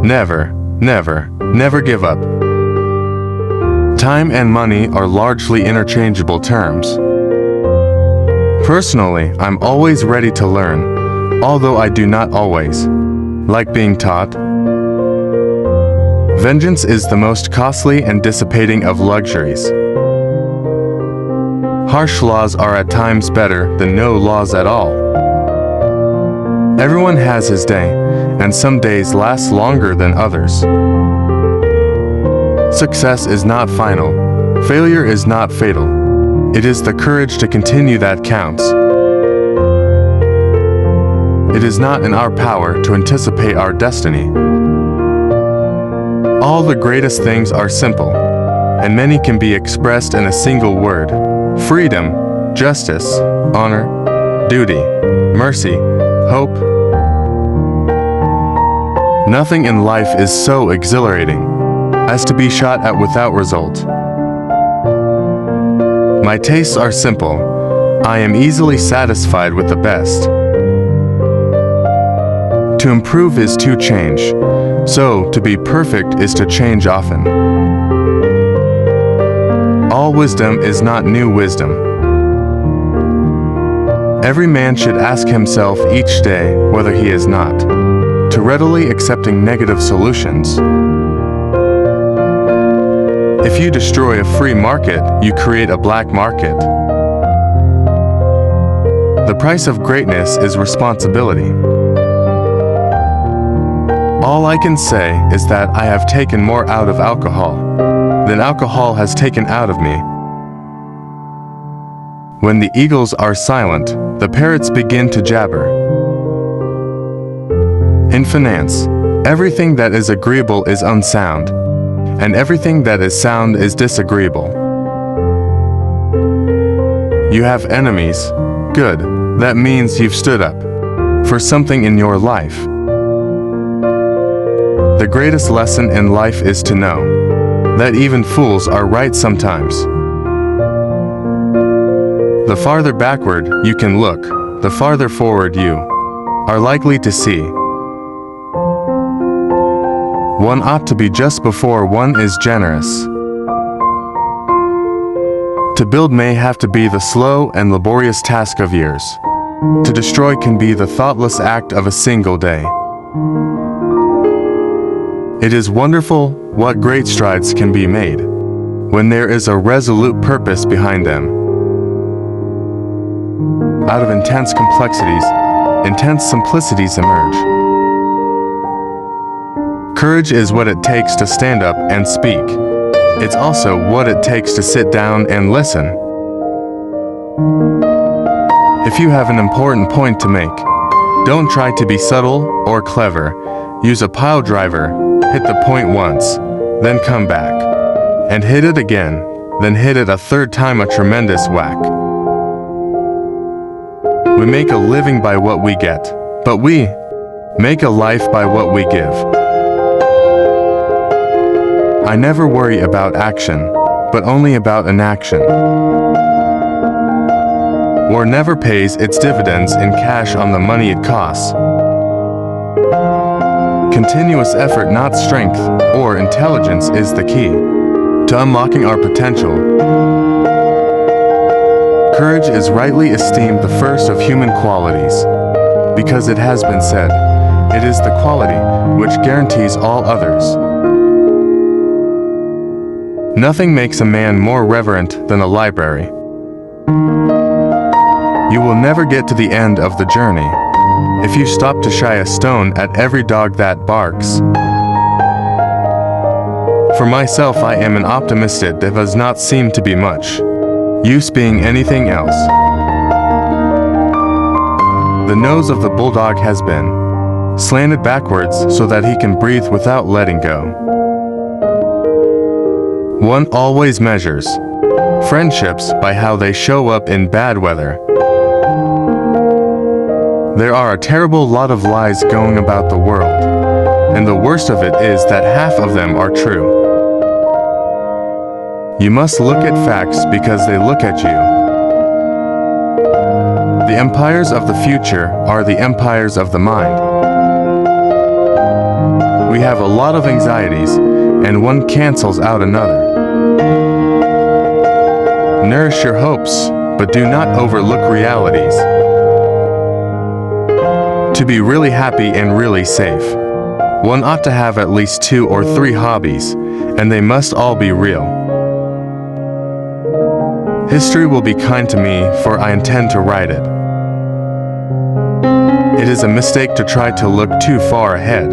Never, never, never give up. Time and money are largely interchangeable terms. Personally, I'm always ready to learn, although I do not always like being taught. Vengeance is the most costly and dissipating of luxuries. Harsh laws are at times better than no laws at all. Everyone has his day, and some days last longer than others. Success is not final. Failure is not fatal. It is the courage to continue that counts. It is not in our power to anticipate our destiny. All the greatest things are simple, and many can be expressed in a single word: freedom, justice, honor, duty, mercy, hope. Nothing in life is so exhilarating as to be shot at without result. My tastes are simple. I am easily satisfied with the best. To improve is to change, so to be perfect is to change often. All wisdom is not new wisdom. Every man should ask himself each day whether he is not too readily accepting negative solutions. If you destroy a free market, you create a black market. The price of greatness is responsibility. All I can say is that I have taken more out of alcohol than alcohol has taken out of me. When the eagles are silent, the parrots begin to jabber. In finance, everything that is agreeable is unsound, and everything that is sound is disagreeable. You have enemies. Good. That means you've stood up for something in your life. The greatest lesson in life is to know that even fools are right sometimes. The farther backward you can look, the farther forward you are likely to see. One ought to be just before one is generous. To build may have to be the slow and laborious task of years. To destroy can be the thoughtless act of a single day. It is wonderful what great strides can be made when there is a resolute purpose behind them. Out of intense complexities, intense simplicities emerge. Courage is what it takes to stand up and speak. It's also what it takes to sit down and listen. If you have an important point to make, don't try to be subtle or clever. Use a pile driver, hit the point once, then come back, and hit it again, then hit it a third time, a tremendous whack. We make a living by what we get, but we make a life by what we give. I never worry about action, but only about inaction. War never pays its dividends in cash on the money it costs. Continuous effort, not strength or intelligence, is the key to unlocking our potential. Courage is rightly esteemed the first of human qualities, because it has been said, it is the quality which guarantees all others. Nothing makes a man more reverent than a library. You will never get to the end of the journey if you stop to shy a stone at every dog that barks. For myself, I am an optimist. It does not seem to be much use being anything else. The nose of the bulldog has been slanted backwards so that he can breathe without letting go. One always measures friendships by how they show up in bad weather. There are a terrible lot of lies going about the world, and the worst of it is that half of them are true. You must look at facts because they look at you. The empires of the future are the empires of the mind. we have a lot of anxieties, and one cancels out another. Nourish your hopes, but do not overlook realities. To be really happy and really safe, one ought to have at least 2 or 3 hobbies, and they must all be real. History will be kind to me, for I intend to write it. It is a mistake to try to look too far ahead.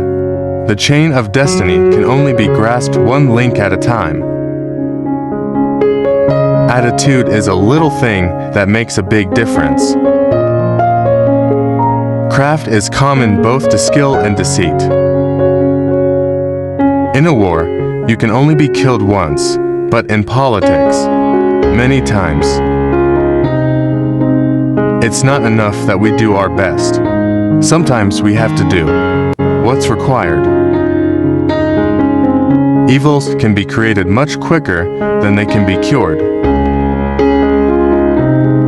The chain of destiny can only be grasped one link at a time. Attitude is a little thing that makes a big difference. Craft is common both to skill and deceit. In a war, you can only be killed once, but in politics, many times. It's not enough that we do our best. Sometimes we have to do what's required. Evils can be created much quicker than they can be cured.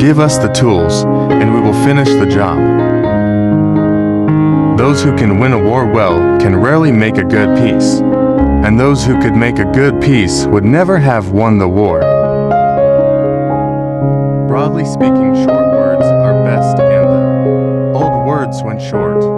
Give us the tools, and we will finish the job. Those who can win a war well can rarely make a good peace, and those who could make a good peace would never have won the war. Broadly speaking, short words are best, and the old words when short